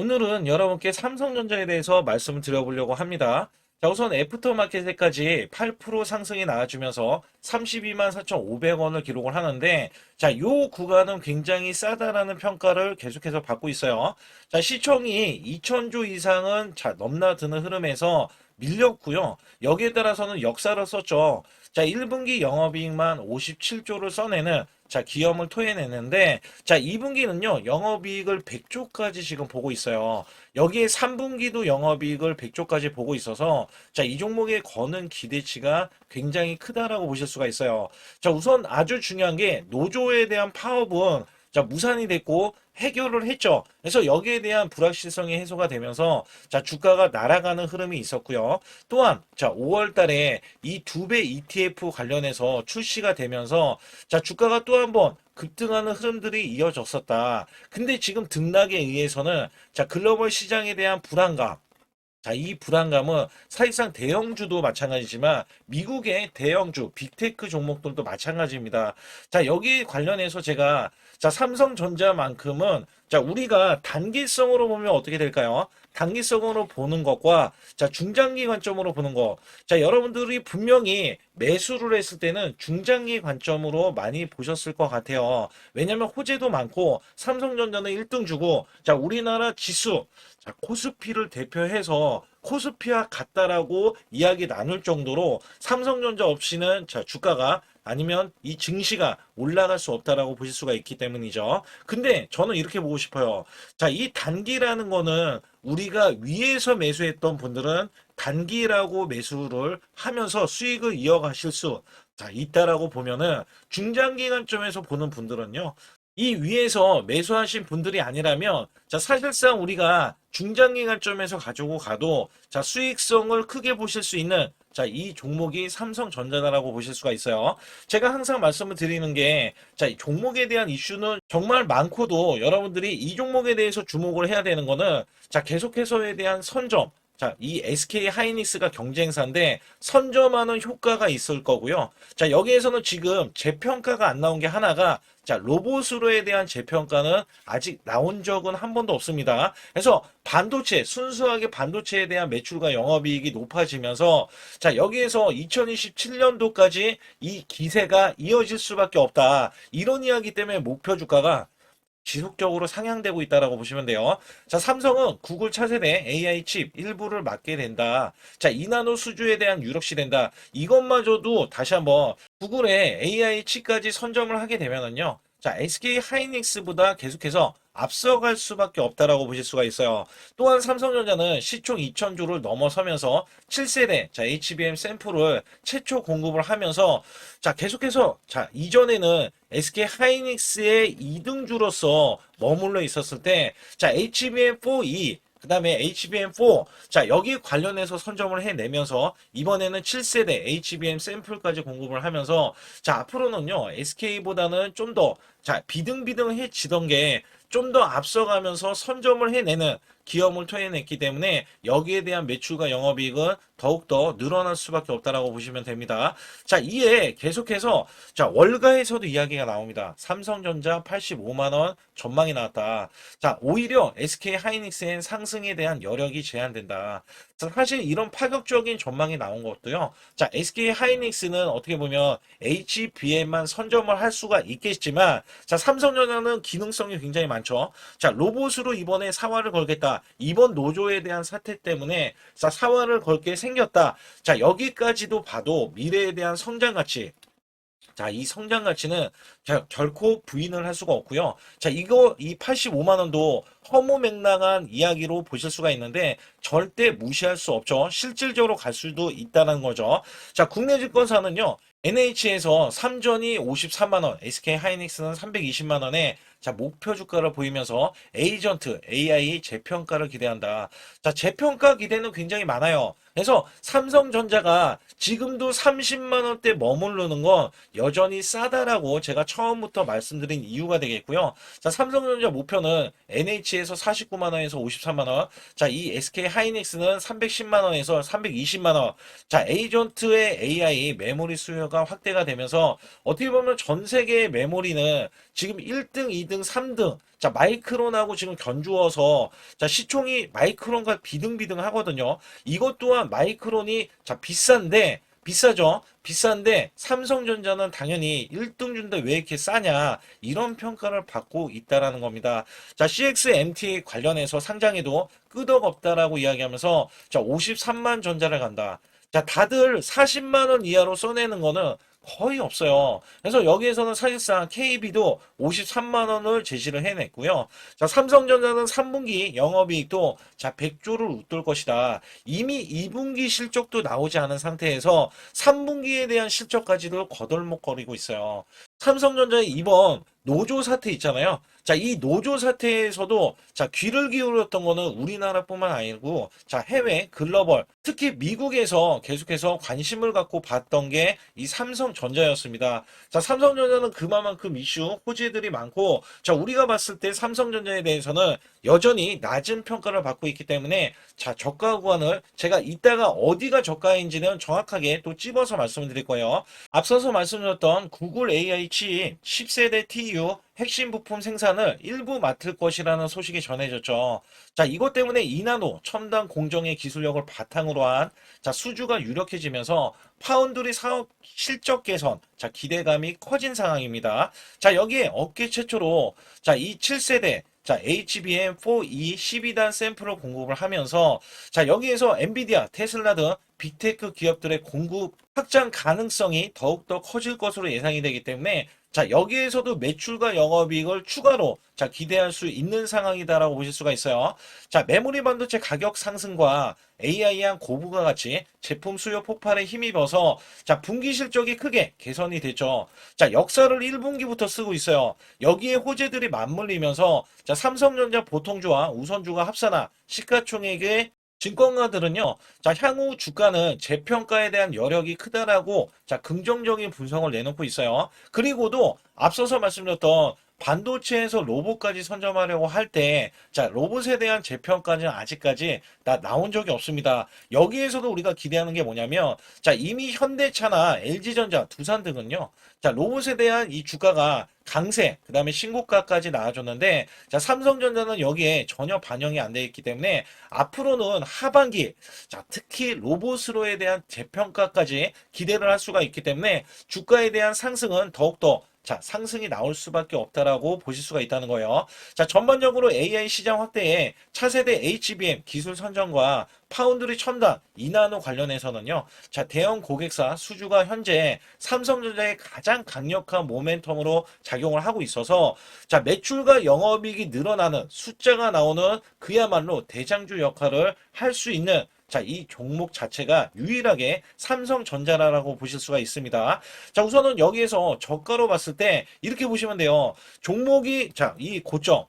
오늘은 여러분께 삼성전자에 대해서 말씀을 드려보려고 합니다. 자, 우선 애프터마켓에까지 8% 상승이 나와주면서 32만 4,500원을 기록을 하는데, 자, 요 구간은 굉장히 싸다라는 평가를 계속해서 받고 있어요. 자, 시총이 2,000조 이상은 넘나드는 흐름에서 밀렸고요. 여기에 따라서는 역사를 썼죠. 자, 1분기 영업이익만 57조를 써내는 기염을 토해내는데, 자, 2분기는요, 영업이익을 100조까지 지금 보고 있어요. 여기에 3분기도 영업이익을 100조까지 보고 있어서, 자, 이 종목에 거는 기대치가 굉장히 크다라고 보실 수가 있어요. 자, 우선 아주 중요한 게, 노조에 대한 파업은 무산이 됐고, 해결을 했죠. 그래서 여기에 대한 불확실성이 해소가 되면서 주가가 날아가는 흐름이 있었고요. 또한 5월 달에 이 두 배 ETF 관련해서 출시가 되면서 주가가 또 한 번 급등하는 흐름들이 이어졌었다. 근데 지금 등락에 의해서는 글로벌 시장에 대한 불안감, 이 불안감은 사실상 대형주도 마찬가지지만 미국의 대형주, 빅테크 종목들도 마찬가지입니다. 여기 관련해서 제가 삼성전자만큼은 우리가 단기성으로 보면 어떻게 될까요? 단기성으로 보는 것과 중장기 관점으로 보는 것. 여러분들이 분명히 매수를 했을 때는 중장기 관점으로 많이 보셨을 것 같아요. 왜냐면 호재도 많고 삼성전자는 1등 주고 우리나라 지수 코스피를 대표해서 코스피와 같다라고 이야기 나눌 정도로 삼성전자 없이는 주가가 아니면 이 증시가 올라갈 수 없다라고 보실 수가 있기 때문이죠. 근데 저는 이렇게 보고 싶어요. 이 단기라는 거는 우리가 위에서 매수했던 분들은 단기라고 매수를 하면서 수익을 이어가실 수 있다라고 보면은 중장기 관점에서 보는 분들은요. 이 위에서 매수하신 분들이 아니라면 사실상 우리가 중장기 관점에서 가지고 가도 수익성을 크게 보실 수 있는 이 종목이 삼성전자다라고 보실 수가 있어요. 제가 항상 말씀을 드리는 게 이 종목에 대한 이슈는 정말 많고도 여러분들이 이 종목에 대해서 주목을 해야 되는 거는 계속해서에 대한 선점, 이 SK 하이닉스가 경쟁사인데 선점하는 효과가 있을 거고요. 여기에서는 지금 재평가가 안 나온 게 하나가 로봇으로에 대한 재평가는 아직 나온 적은 한 번도 없습니다. 그래서 반도체, 순수하게 반도체에 대한 매출과 영업이익이 높아지면서 여기에서 2027년도까지 이 기세가 이어질 수밖에 없다. 이런 이야기 때문에 목표 주가가 지속적으로 상향되고 있다라고 보시면 돼요. 삼성은 구글 차세대 AI 칩 일부를 맡게 된다. 2나노 수주에 대한 유력시 된다. 이것마저도 다시 한번 구글의 AI 칩까지 선점을 하게 되면은요. SK 하이닉스보다 계속해서 앞서갈 수밖에 없다라고 보실 수가 있어요. 또한 삼성전자는 시총 2,000조를 넘어서면서 7세대 HBM 샘플을 최초 공급을 하면서 계속해서 이전에는 SK 하이닉스의 2등주로서 머물러 있었을 때 HBM4E 그 다음에 HBM4 여기 관련해서 선점을 해내면서 이번에는 7세대 HBM 샘플까지 공급을 하면서 앞으로는요 SK보다는 좀 더 비등비등해지던 게 좀 더 앞서가면서 선점을 해내는 기염을 토해냈기 때문에 여기에 대한 매출과 영업이익은 더욱더 늘어날 수밖에 없다라고 보시면 됩니다. 이에 계속해서 월가에서도 이야기가 나옵니다. 삼성전자 85만 원 전망이 나왔다. 오히려 SK 하이닉스엔 상승에 대한 여력이 제한된다. 사실 이런 파격적인 전망이 나온 것도요. SK 하이닉스는 어떻게 보면 HBM만 선점을 할 수가 있겠지만 삼성전자는 기능성이 굉장히 많죠. 로봇으로 이번에 사활을 걸겠다. 이번 노조에 대한 사태 때문에 사활을 걸게 생겼다. 여기까지도 봐도 미래에 대한 성장 가치. 이 성장 가치는 결코 부인을 할 수가 없고요. 이 85만 원도 허무맹랑한 이야기로 보실 수가 있는데 절대 무시할 수 없죠. 실질적으로 갈 수도 있다는 거죠. 국내 증권사는요. NH에서 삼전이 53만 원, SK 하이닉스는 320만 원에 목표 주가를 보이면서 에이전트 AI 재평가를 기대한다. 재평가 기대는 굉장히 많아요. 그래서 삼성전자가 지금도 30만 원대 머무르는 건 여전히 싸다라고 제가 처음부터 말씀드린 이유가 되겠고요. 삼성전자 목표는 NH SKH에서 49만 원에서 53만 원. 자, 이 SK 하이닉스는 310만 원에서 320만 원. 자, 에이전트의 AI 메모리 수요가 확대가 되면서 어떻게 보면 전 세계의 메모리는 지금 1등, 2등, 3등 자, 마이크론하고 지금 견주어서 자, 시총이 마이크론과 비등비등 하거든요. 이것 또한 마이크론이 자, 비싸죠? 비싼데 삼성전자는 당연히 1등 준데 왜 이렇게 싸냐 이런 평가를 받고 있다라는 겁니다. 자, CXMT 관련해서 상장에도 끄덕없다라고 이야기하면서 자, 53만 전자를 간다. 자, 다들 40만 원 이하로 써내는 거는 거의 없어요. 그래서 여기에서는 사실상 KB도 53만 원을 제시를 해냈고요. 자, 삼성전자는 3분기 영업이익도 자, 100조를 웃돌 것이다. 이미 2분기 실적도 나오지 않은 상태에서 3분기에 대한 실적까지도 거들먹거리고 있어요. 삼성전자의 이번 노조 사태 있잖아요. 자, 이 노조 사태에서도 자, 귀를 기울였던 거는 우리나라뿐만 아니고 자, 해외 글로벌 특히 미국에서 계속해서 관심을 갖고 봤던 게 이 삼성전자였습니다. 자, 삼성전자는 그만큼 이슈 호재들이 많고 자, 우리가 봤을 때 삼성전자에 대해서는 여전히 낮은 평가를 받고 있기 때문에 자, 저가 구간을 제가 이따가 어디가 저가인지는 정확하게 또 찝어서 말씀을 드릴 거예요. 앞서서 말씀드렸던 구글 AI 칩 10세대 TU 핵심 부품 생산을 일부 맡을 것이라는 소식이 전해졌죠. 자, 이것 때문에 이나노 첨단 공정의 기술력을 바탕으로 한 자, 수주가 유력해지면서 파운드리 사업 실적 개선, 자, 기대감이 커진 상황입니다. 자, 여기에 업계 최초로 자, 이 7세대 자, HBM4E 12단 샘플을 공급을 하면서 자, 여기에서 엔비디아, 테슬라 등 빅테크 기업들의 공급 확장 가능성이 더욱더 커질 것으로 예상이 되기 때문에 자, 여기에서도 매출과 영업이익을 추가로 자, 기대할 수 있는 상황이다라고 보실 수가 있어요. 자, 메모리 반도체 가격 상승과 AI한 고부가 같이 제품 수요 폭발에 힘입어서 자, 분기 실적이 크게 개선이 됐죠. 자, 역사를 1분기부터 쓰고 있어요. 여기에 호재들이 맞물리면서 자, 삼성전자 보통주와 우선주가 합산한 시가총액의 증권가들은요, 자, 향후 주가는 재평가에 대한 여력이 크다라고, 자, 긍정적인 분석을 내놓고 있어요. 그리고도 앞서서 말씀드렸던 반도체에서 로봇까지 선점하려고 할 때, 자, 로봇에 대한 재평가는 아직까지 나온 적이 없습니다. 여기에서도 우리가 기대하는 게 뭐냐면, 자, 이미 현대차나 LG전자, 두산 등은요, 자, 로봇에 대한 이 주가가 강세, 그 다음에 신고가까지 나와줬는데, 자, 삼성전자는 여기에 전혀 반영이 안 되어 있기 때문에, 앞으로는 하반기, 자, 특히 로봇으로에 대한 재평가까지 기대를 할 수가 있기 때문에, 주가에 대한 상승은 더욱더 자, 상승이 나올 수밖에 없다라고 보실 수가 있다는 거예요. 자, 전반적으로 AI 시장 확대에 차세대 HBM 기술 선정과 파운드리 첨단, 이나노 관련해서는요. 자, 대형 고객사 수주가 현재 삼성전자의 가장 강력한 모멘텀으로 작용을 하고 있어서 자, 매출과 영업이익이 늘어나는 숫자가 나오는 그야말로 대장주 역할을 할 수 있는 자, 이 종목 자체가 유일하게 삼성전자라고 보실 수가 있습니다. 자, 우선은 여기에서 저가로 봤을 때 이렇게 보시면 돼요. 종목이 자, 이 고점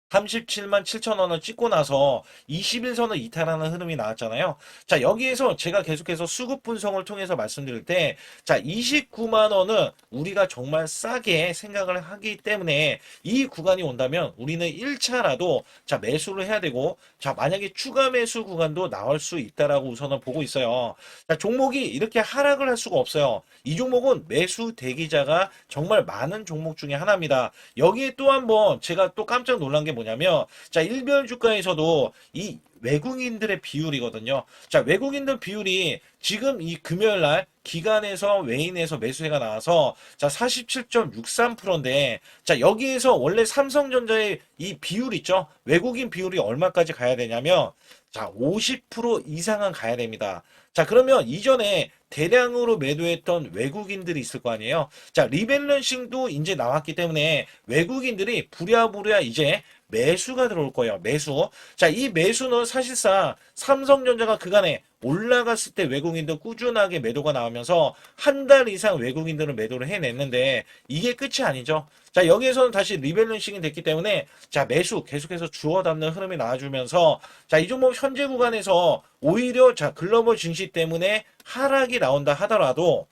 37만 7천 원을 찍고 나서 21선을 이탈하는 흐름이 나왔잖아요. 자, 여기에서 제가 계속해서 수급 분석을 통해서 말씀드릴 때, 자, 29만 원은 우리가 정말 싸게 생각을 하기 때문에 이 구간이 온다면 우리는 1차라도 자, 매수를 해야 되고, 자, 만약에 추가 매수 구간도 나올 수 있다라고 우선은 보고 있어요. 자, 종목이 이렇게 하락을 할 수가 없어요. 이 종목은 매수 대기자가 정말 많은 종목 중에 하나입니다. 여기에 또 한번 제가 또 깜짝 놀란 게 뭐냐면 자, 일별 주가에서도 이 외국인들의 비율이거든요. 자, 외국인들 비율이 지금 이 금요일 날 기관에서 외인에서 매수세가 나와서 자, 47.63%인데 자, 여기에서 원래 삼성전자의 이 비율 있죠? 외국인 비율이 얼마까지 가야 되냐면 자, 50% 이상은 가야 됩니다. 자, 그러면 이전에 대량으로 매도했던 외국인들이 있을 거 아니에요. 자, 리밸런싱도 이제 나왔기 때문에 외국인들이 부랴부랴 이제 매수가 들어올 거예요. 매수. 자, 이 매수는 사실상 삼성전자가 그간에 올라갔을 때 외국인들 꾸준하게 매도가 나오면서 한 달 이상 외국인들은 매도를 해냈는데 이게 끝이 아니죠. 자, 여기에서는 다시 리밸런싱이 됐기 때문에 자, 매수 계속해서 주워 담는 흐름이 나와주면서 자, 이 종목 현재 구간에서 오히려 자, 글로벌 증시 때문에 하락이 나온다 하더라도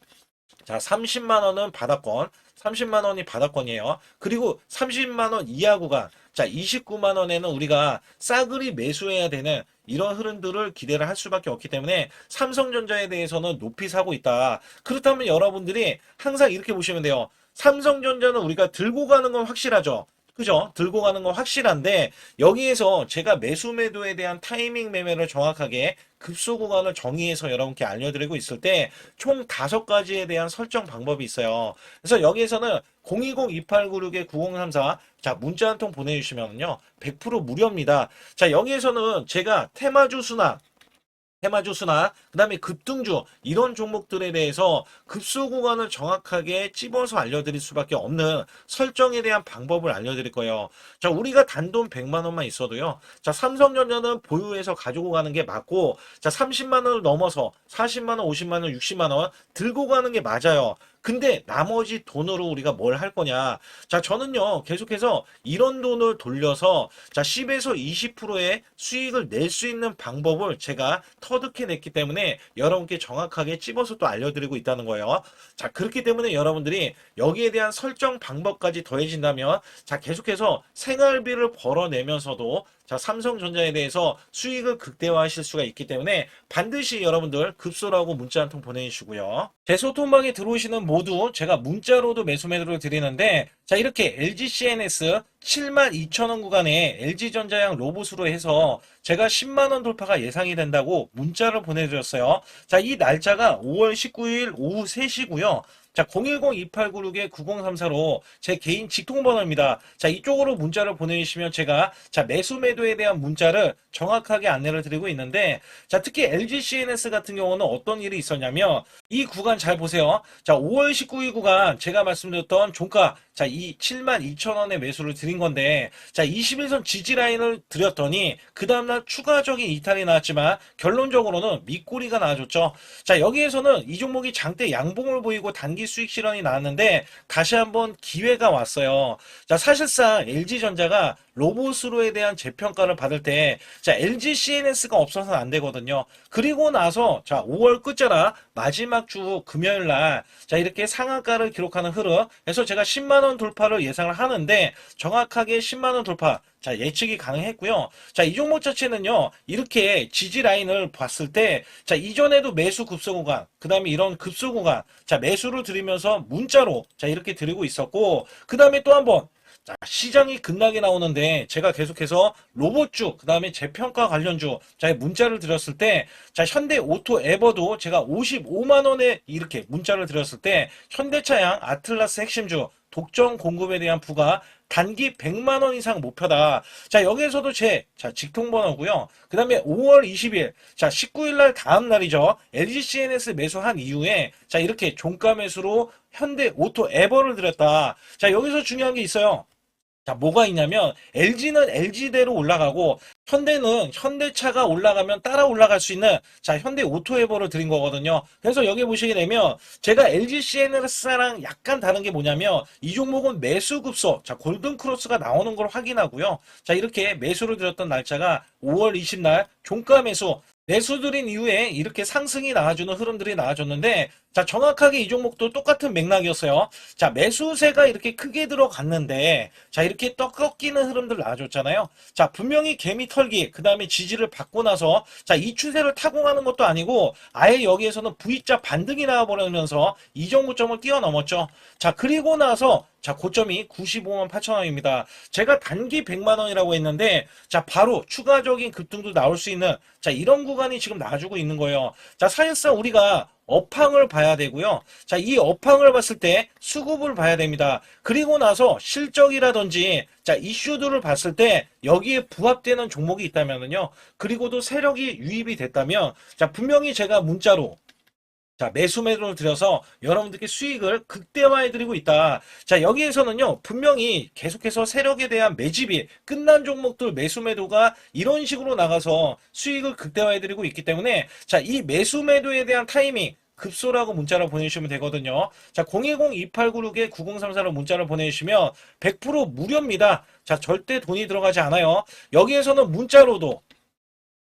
자, 30만 원은 바닥권, 30만 원이 바닥권이에요. 그리고 30만 원 이하 구간, 자, 29만 원에는 우리가 싸그리 매수해야 되는 이런 흐름들을 기대를 할 수밖에 없기 때문에 삼성전자에 대해서는 높이 사고 있다. 그렇다면 여러분들이 항상 이렇게 보시면 돼요. 삼성전자는 우리가 들고 가는 건 확실하죠. 그죠? 들고 가는 건 확실한데 여기에서 제가 매수 매도에 대한 타이밍 매매를 정확하게 급소 구간을 정의해서 여러분께 알려드리고 있을 때 총 5가지에 대한 설정 방법이 있어요. 그래서 여기에서는 010-2896-9034 자, 문자 한 통 보내주시면요. 100% 무료입니다. 자, 여기에서는 제가 테마주수나 그다음에 급등주 이런 종목들에 대해서 급소 구간을 정확하게 찝어서 알려드릴 수밖에 없는 설정에 대한 방법을 알려드릴 거예요. 자, 우리가 단돈 100만 원만 있어도요. 자, 삼성전자는 보유해서 가지고 가는 게 맞고, 자, 30만 원을 넘어서 40만 원, 50만 원, 60만 원 들고 가는 게 맞아요. 근데 나머지 돈으로 우리가 뭘 할 거냐? 자, 저는요, 계속해서 이런 돈을 돌려서 자, 10에서 20%의 수익을 낼 수 있는 방법을 제가 터득해냈기 때문에 여러분께 정확하게 찝어서 또 알려드리고 있다는 거예요. 자, 그렇기 때문에 여러분들이 여기에 대한 설정 방법까지 더해진다면 자, 계속해서 생활비를 벌어내면서도 자, 삼성전자에 대해서 수익을 극대화하실 수가 있기 때문에 반드시 여러분들 급소라고 문자 한 통 보내주시고요. 제 소통방에 들어오시는 모두 제가 문자로도 매수 매도를 드리는데 자, 이렇게 LGCNS 72,000원 구간에 LG전자양 로봇으로 해서 제가 10만원 돌파가 예상이 된다고 문자를 보내드렸어요. 자, 이 날짜가 5월 19일 오후 3시고요. 자, 010-2896-9034로 제 개인 직통번호입니다. 자, 이쪽으로 문자를 보내주시면 제가 자, 매수 매도에 대한 문자를 정확하게 안내를 드리고 있는데 자, 특히 LGCNS 같은 경우는 어떤 일이 있었냐면 이 구간 잘 보세요. 자, 5월 19일 구간 제가 말씀드렸던 종가 자, 이 72,000원의 매수를 드린 건데 자, 21선 지지 라인을 드렸더니 그 다음날 추가적인 이탈이 나왔지만 결론적으로는 밑꼬리가 나와줬죠. 자, 여기에서는 이 종목이 장대 양봉을 보이고 단기 수익 실현이 나왔는데 다시 한번 기회가 왔어요. 자, 사실상 LG전자가 로봇으로에 대한 재평가를 받을 때 자, LG CNS가 없어서는 안 되거든요. 그리고 나서 자, 5월 끝자락 마지막 주 금요일 날 자, 이렇게 상한가를 기록하는 흐름. 그래서 제가 10만 원 돌파를 예상을 하는데 정확하게 10만 원 돌파 자, 예측이 가능했고요. 자, 이 종목 자체는요, 이렇게 지지 라인을 봤을 때, 자, 이전에도 매수 급소 구간, 그 다음에 이런 급소 구간, 자, 매수를 드리면서 문자로, 자, 이렇게 드리고 있었고, 그 다음에 또 한 번, 자, 시장이 급락이 나오는데, 제가 계속해서 로봇주, 그 다음에 재평가 관련주, 자, 문자를 드렸을 때, 자, 현대 오토 에버도 제가 55만원에 이렇게 문자를 드렸을 때, 현대차양 아틀라스 핵심주, 독점 공급에 대한 부가 단기 100만 원 이상 목표다. 자, 여기에서도 자, 직통번호고요. 그 다음에 5월 20일, 자, 19일 날 다음 날이죠. LGCNS 매수한 이후에, 자, 이렇게 종가 매수로 현대 오토 에버를 드렸다. 자, 여기서 중요한 게 있어요. 자, 뭐가 있냐면 LG는 LG대로 올라가고 현대는 현대차가 올라가면 따라 올라갈 수 있는 자, 현대 오토에버를 드린 거거든요. 그래서 여기 보시게 되면 제가 LG CNS랑 약간 다른 게 뭐냐면 이 종목은 매수 급소 자, 골든 크로스가 나오는 걸 확인하고요. 자, 이렇게 매수를 드렸던 날짜가 5월 20날 종가 매수 드린 이후에 이렇게 상승이 나와주는 흐름들이 나와줬는데 자, 정확하게 이 종목도 똑같은 맥락이었어요. 자, 매수세가 이렇게 크게 들어갔는데 자, 이렇게 떡 꺾이는 흐름들 나와줬잖아요. 자, 분명히 개미 털기 그 다음에 지지를 받고 나서 자, 이 추세를 타고 가는 것도 아니고 아예 여기에서는 V자 반등이 나와버리면서 이 정도점을 뛰어넘었죠. 자, 그리고 나서 자, 고점이 95만 8천 원입니다. 제가 단기 100만 원이라고 했는데 자, 바로 추가적인 급등도 나올 수 있는 자, 이런 구간이 지금 나와주고 있는 거예요. 자, 사실상 우리가 업황을 봐야 되고요. 자, 이 업황을 봤을 때 수급을 봐야 됩니다. 그리고 나서 실적이라든지 자, 이슈들을 봤을 때 여기에 부합되는 종목이 있다면은요. 그리고도 세력이 유입이 됐다면 자, 분명히 제가 문자로 자, 매수 매도를 들여서 여러분들께 수익을 극대화해드리고 있다. 자, 여기에서는요, 분명히 계속해서 세력에 대한 매집이 끝난 종목들 매수 매도가 이런 식으로 나가서 수익을 극대화해드리고 있기 때문에 자, 이 매수 매도에 대한 타이밍 급소라고 문자를 보내주시면 되거든요. 자, 010-2896-9034로 문자를 보내주시면 100% 무료입니다. 자, 절대 돈이 들어가지 않아요. 여기에서는 문자로도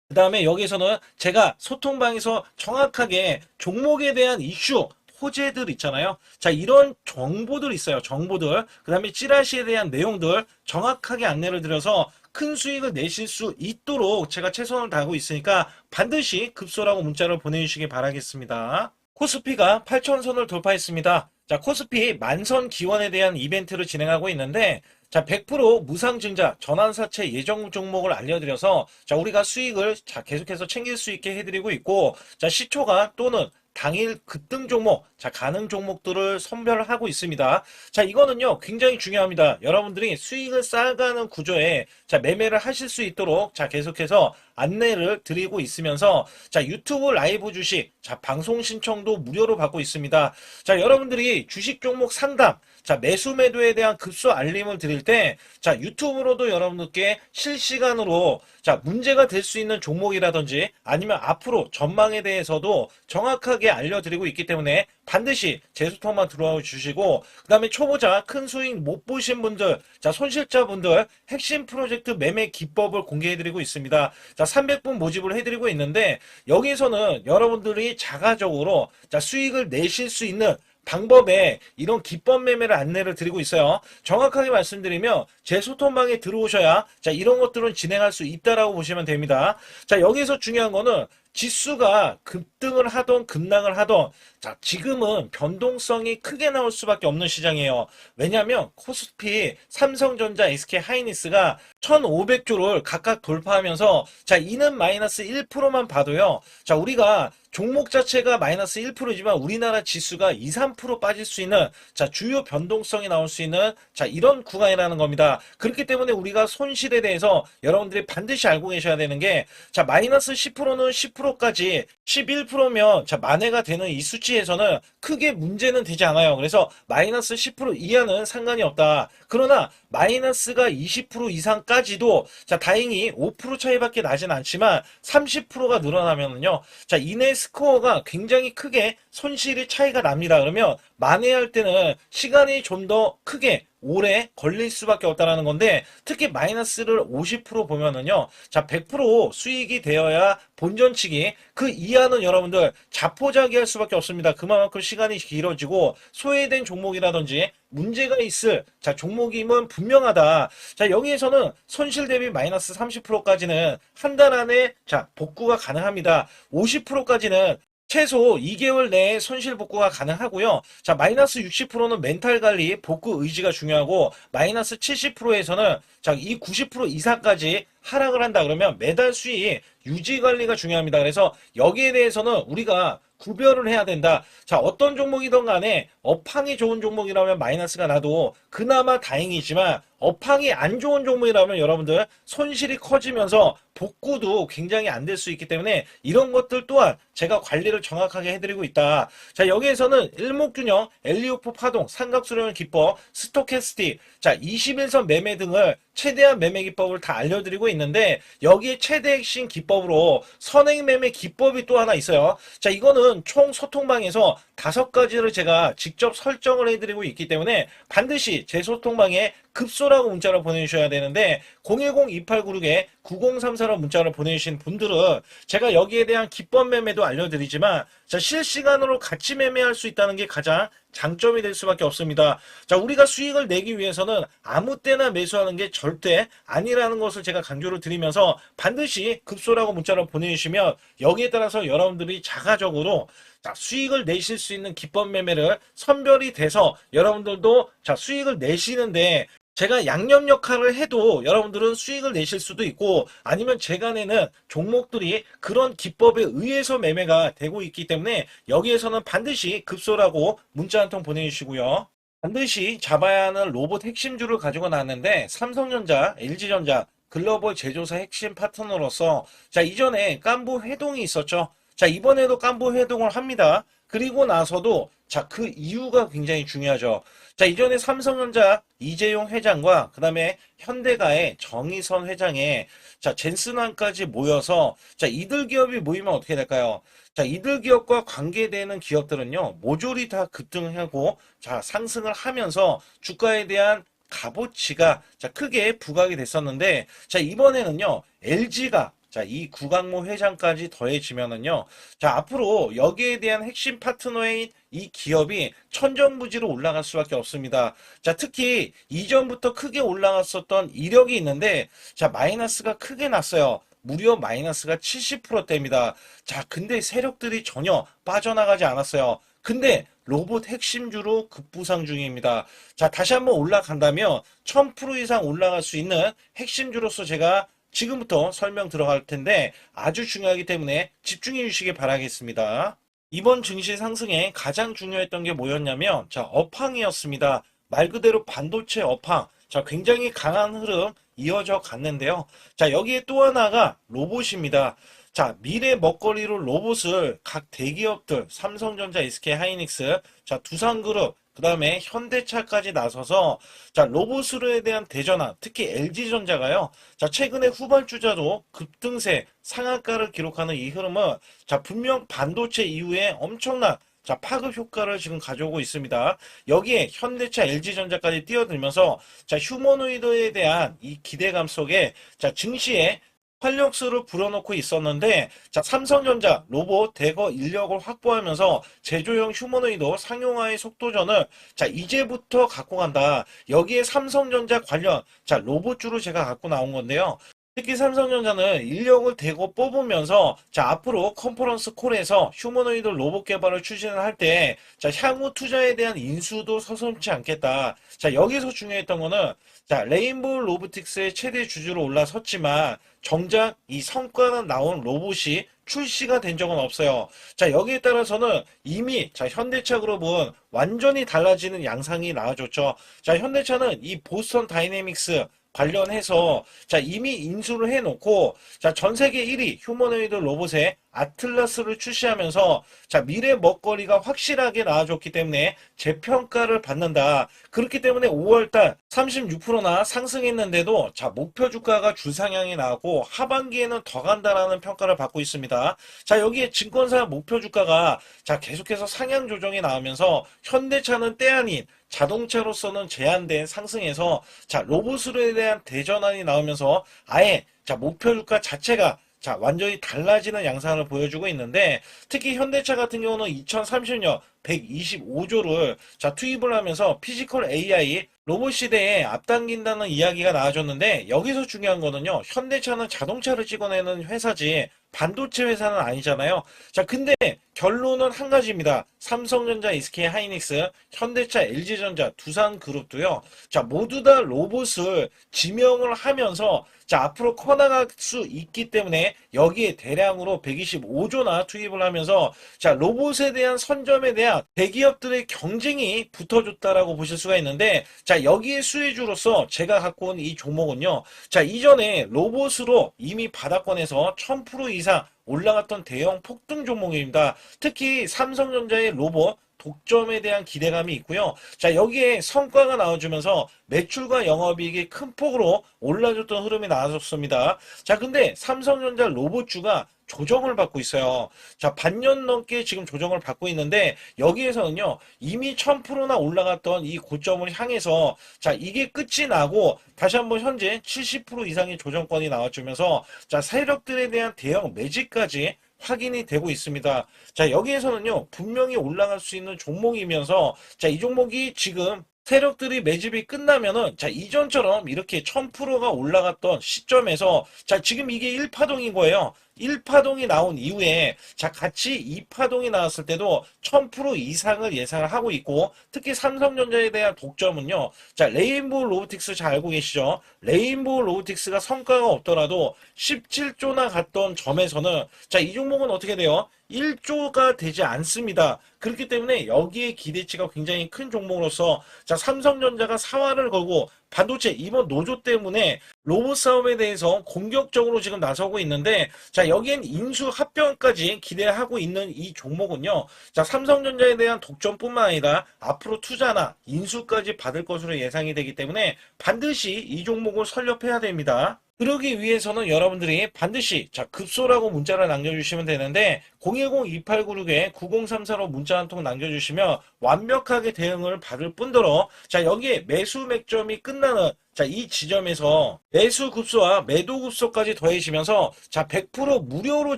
그 다음에 여기에서는 제가 소통방에서 정확하게 종목에 대한 이슈, 호재들 있잖아요. 자, 이런 정보들 있어요. 정보들. 그 다음에 찌라시에 대한 내용들 정확하게 안내를 드려서 큰 수익을 내실 수 있도록 제가 최선을 다하고 있으니까 반드시 급소라고 문자를 보내주시기 바라겠습니다. 코스피가 8,000선을 돌파했습니다. 자, 코스피 만선 기원에 대한 이벤트를 진행하고 있는데, 자, 100% 무상증자 전환사채 예정 종목을 알려드려서, 자, 우리가 수익을 자, 계속해서 챙길 수 있게 해드리고 있고, 자, 시초가 또는 당일 급등 종목, 자, 가능 종목들을 선별하고 있습니다. 자, 이거는요, 굉장히 중요합니다. 여러분들이 수익을 쌓아가는 구조에, 자, 매매를 하실 수 있도록, 자, 계속해서 안내를 드리고 있으면서, 자, 유튜브 라이브 주식, 자, 방송 신청도 무료로 받고 있습니다. 자, 여러분들이 주식 종목 상담, 자, 매수 매도에 대한 급소 알림을 드릴 때, 자, 유튜브로도 여러분들께 실시간으로, 자, 문제가 될 수 있는 종목이라든지 아니면 앞으로 전망에 대해서도 정확하게 알려드리고 있기 때문에 반드시 제 소통만 들어와 주시고, 그 다음에 초보자 큰 수익 못 보신 분들, 자, 손실자분들 핵심 프로젝트 매매 기법을 공개해드리고 있습니다. 자, 300분 모집을 해드리고 있는데, 여기서는 여러분들이 자가적으로, 자, 수익을 내실 수 있는 방법에 이런 기법 매매를 안내를 드리고 있어요. 정확하게 말씀드리면 제 소통방에 들어오셔야, 자, 이런 것들은 진행할 수 있다라고 보시면 됩니다. 자, 여기서 중요한 거는 지수가 급등을 하던 급락을 하던, 자, 지금은 변동성이 크게 나올 수밖에 없는 시장이에요. 왜냐하면 코스피, 삼성전자, SK하이닉스가 1,500조를 각각 돌파하면서, 자, 이는 마이너스 1%만 봐도요, 자, 우리가 종목 자체가 마이너스 1%지만 우리나라 지수가 2, 3% 빠질 수 있는, 자, 주요 변동성이 나올 수 있는, 자, 이런 구간이라는 겁니다. 그렇기 때문에 우리가 손실에 대해서 여러분들이 반드시 알고 계셔야 되는 게, 자, 마이너스 10%는 10%까지 11%면 자, 만회가 되는 이 수치에서는 크게 문제는 되지 않아요. 그래서 마이너스 10% 이하는 상관이 없다. 그러나 마이너스가 20% 이상까지도, 자, 다행히 5% 차이밖에 나진 않지만 30%가 늘어나면은요, 자, 이내 스코어가 굉장히 크게 손실이 차이가 납니다. 그러면 만회할 때는 시간이 좀 더 크게 오래 걸릴 수밖에 없다라는 건데, 특히 마이너스를 50% 보면은요, 자, 100% 수익이 되어야 본전치기, 그 이하는 여러분들 자포자기할 수밖에 없습니다. 그만큼 시간이 길어지고 소외된 종목이라든지 문제가 있을, 자, 종목임은 분명하다. 자, 여기에서는 손실 대비 마이너스 30%까지는 한 달 안에, 자, 복구가 가능합니다. 50%까지는 최소 2개월 내에 손실 복구가 가능하고요. 자, 마이너스 60%는 멘탈 관리, 복구 의지가 중요하고, 마이너스 70%에서는, 자, 이 90% 이상까지 하락을 한다 그러면 매달 수익 유지 관리가 중요합니다. 그래서 여기에 대해서는 우리가 구별을 해야 된다. 자, 어떤 종목이든 간에 업황이 좋은 종목이라면 마이너스가 나도 그나마 다행이지만, 업황이 안 좋은 종목이라면 여러분들 손실이 커지면서 복구도 굉장히 안 될 수 있기 때문에 이런 것들 또한 제가 관리를 정확하게 해드리고 있다. 자, 여기에서는 일목균형, 엘리오포 파동, 삼각수렴 기법, 스토캐스틱, 자, 21선 매매 등을 최대한 매매 기법을 다 알려드리고 있는데, 여기에 최대 핵심 기법으로 선행 매매 기법이 또 하나 있어요. 자, 이거는 총 소통방에서 5가지를 제가 직접 설정을 해드리고 있기 때문에 반드시 제 소통방에 급소라고 문자를 보내주셔야 되는데, 010-2896-9034로 문자를 보내주신 분들은 제가 여기에 대한 기법 매매도 알려드리지만, 자, 실시간으로 같이 매매할 수 있다는 게 가장 장점이 될 수밖에 없습니다. 자, 우리가 수익을 내기 위해서는 아무 때나 매수하는 게 절대 아니라는 것을 제가 강조를 드리면서, 반드시 급소라고 문자를 보내주시면 여기에 따라서 여러분들이 자가적으로, 자, 수익을 내실 수 있는 기법 매매를 선별이 돼서 여러분들도, 자, 수익을 내시는데, 제가 양념 역할을 해도 여러분들은 수익을 내실 수도 있고, 아니면 제가 내는 종목들이 그런 기법에 의해서 매매가 되고 있기 때문에 여기에서는 반드시 급소라고 문자 한 통 보내주시고요. 반드시 잡아야 하는 로봇 핵심주를 가지고 나왔는데, 삼성전자, LG전자 글로벌 제조사 핵심 파트너로서, 자, 이전에 깐부 회동이 있었죠. 자, 이번에도 깐부 회동을 합니다. 그리고 나서도, 자, 그 이유가 굉장히 중요하죠. 자, 이전에 삼성전자 이재용 회장과 그 다음에 현대가의 정의선 회장의, 자, 젠슨왕까지 모여서, 자, 이들 기업이 모이면 어떻게 될까요? 자, 이들 기업과 관계되는 기업들은요, 모조리 다 급등하고, 자, 상승을 하면서 주가에 대한 값어치가, 자, 크게 부각이 됐었는데, 자, 이번에는요, LG가, 자, 이 구강모 회장까지 더해지면은요. 자, 앞으로 여기에 대한 핵심 파트너인 이 기업이 천정부지로 올라갈 수밖에 없습니다. 자, 특히 이전부터 크게 올라갔었던 이력이 있는데, 자, 마이너스가 크게 났어요. 무려 마이너스가 70%대입니다. 자, 근데 세력들이 전혀 빠져나가지 않았어요. 근데 로봇 핵심주로 급부상 중입니다. 자, 다시 한번 올라간다면 1000% 이상 올라갈 수 있는 핵심주로서 제가 지금부터 설명 들어갈 텐데 아주 중요하기 때문에 집중해 주시기 바라겠습니다. 이번 증시 상승에 가장 중요했던 게 뭐였냐면, 자, 업황이었습니다. 말 그대로 반도체 업황. 자, 굉장히 강한 흐름 이어져 갔는데요. 자, 여기에 또 하나가 로봇입니다. 자, 미래 먹거리로 로봇을 각 대기업들, 삼성전자, SK 하이닉스, 자, 두산그룹, 그 다음에 현대차까지 나서서, 자, 로봇으로에 대한 대전환, 특히 LG전자가요, 자, 최근에 후발주자도 급등세, 상한가를 기록하는 이 흐름은, 자, 분명 반도체 이후에 엄청난, 자, 파급 효과를 지금 가져오고 있습니다. 여기에 현대차, LG전자까지 뛰어들면서, 자, 휴머노이드에 대한 이 기대감 속에, 자, 증시에 활력소를 불어넣고 있었는데, 자, 삼성전자 로봇 대거 인력을 확보하면서 제조용 휴머노이드 상용화의 속도전을, 자, 이제부터 갖고 간다. 여기에 삼성전자 관련, 자, 로봇주로 제가 갖고 나온 건데요. 특히 삼성전자는 인력을 대거 뽑으면서, 자, 앞으로 컨퍼런스 콜에서 휴머노이드 로봇 개발을 추진을 할 때, 자, 향후 투자에 대한 인수도 서슴지 않겠다. 자, 여기서 중요했던 거는, 자, 레인보우 로보틱스의 최대 주주로 올라섰지만 정작 이 성과는 나온 로봇이 출시가 된 적은 없어요. 자, 여기에 따라서는 이미, 자, 현대차 그룹은 완전히 달라지는 양상이 나와줬죠. 자, 현대차는 이 보스턴 다이내믹스 관련해서, 자, 이미 인수를 해놓고, 자, 전 세계 1위 휴머노이드 로봇의 아틀라스를 출시하면서, 자, 미래 먹거리가 확실하게 나와줬기 때문에 재평가를 받는다. 그렇기 때문에 5월달 36%나 상승했는데도, 자, 목표 주가가 주상향이 나왔고 하반기에는 더 간다라는 평가를 받고 있습니다. 자, 여기에 증권사 목표 주가가, 자, 계속해서 상향 조정이 나오면서 현대차는 때 아닌 자동차로서는 제한된 상승에서, 자, 로봇으로에 대한 대전환이 나오면서 아예, 자, 목표 주가 자체가, 자, 완전히 달라지는 양상을 보여주고 있는데, 특히 현대차 같은 경우는 2030년 125조를, 자, 투입을 하면서 피지컬 AI 로봇 시대에 앞당긴다는 이야기가 나와줬는데, 여기서 중요한 거는요, 현대차는 자동차를 찍어내는 회사지 반도체 회사는 아니잖아요. 자, 근데 결론은 한 가지입니다. 삼성전자, SK 하이닉스, 현대차, LG전자, 두산그룹도요. 자, 모두 다 로봇을 지명을 하면서, 자, 앞으로 커나갈 수 있기 때문에 여기에 대량으로 125조나 투입을 하면서, 자, 로봇에 대한 선점에 대한 대기업들의 경쟁이 붙어줬다라고 보실 수가 있는데, 자, 여기에 수혜주로서 제가 갖고 온 이 종목은요. 자, 이전에 로봇으로 이미 바닥권에서 1000% 이상 올라갔던 대형 폭등 종목입니다. 특히 삼성전자의 로봇 독점에 대한 기대감이 있고요. 자, 여기에 성과가 나와주면서 매출과 영업이익이 큰 폭으로 올라줬던 흐름이 나왔습니다. 자, 근데 삼성전자 로봇주가 조정을 받고 있어요. 자, 반년 넘게 지금 조정을 받고 있는데, 여기에서는요, 이미 1000%나 올라갔던 이 고점을 향해서, 자, 이게 끝이 나고, 다시 한번 현재 70% 이상의 조정권이 나와주면서, 자, 세력들에 대한 대형 매집까지 확인이 되고 있습니다. 자, 여기에서는요, 분명히 올라갈 수 있는 종목이면서, 자, 이 종목이 지금 세력들이 매집이 끝나면은, 자, 이전처럼 이렇게 1000%가 올라갔던 시점에서, 자, 지금 이게 1파동인 거예요. 1파동이 나온 이후에, 자, 같이 2파동이 나왔을 때도 1000% 이상을 예상을 하고 있고, 특히 삼성전자에 대한 독점은요, 자, 레인보우 로보틱스 잘 알고 계시죠? 레인보우 로보틱스가 성과가 없더라도 17조나 갔던 점에서는, 자, 이 종목은 어떻게 돼요? 1조가 되지 않습니다. 그렇기 때문에 여기에 기대치가 굉장히 큰 종목으로서, 자, 삼성전자가 사활을 걸고 반도체 이번 노조 때문에 로봇 사업에 대해서 공격적으로 지금 나서고 있는데, 자, 여기엔 인수 합병까지 기대하고 있는 이 종목은요, 자, 삼성전자에 대한 독점뿐만 아니라 앞으로 투자나 인수까지 받을 것으로 예상이 되기 때문에 반드시 이 종목을 설립해야 됩니다. 그러기 위해서는 여러분들이 반드시, 자, 급소라고 문자를 남겨주시면 되는데, 010-2896-9034로 문자 한 통 남겨주시면 완벽하게 대응을 받을 뿐더러, 자, 여기에 매수 맥점이 끝나는, 자, 이 지점에서 매수 급소와 매도 급소까지 더해지면서 자, 100% 무료로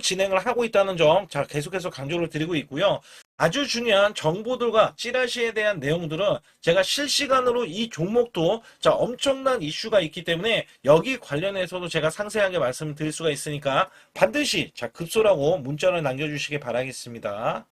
진행을 하고 있다는 점, 자, 계속해서 강조를 드리고 있고요. 아주 중요한 정보들과 찌라시에 대한 내용들은 제가 실시간으로 이 종목도 자, 엄청난 이슈가 있기 때문에 여기 관련해서도 제가 상세하게 말씀을 드릴 수가 있으니까 반드시 자, 급소라고 문자를 남겨주시기 바라겠습니다.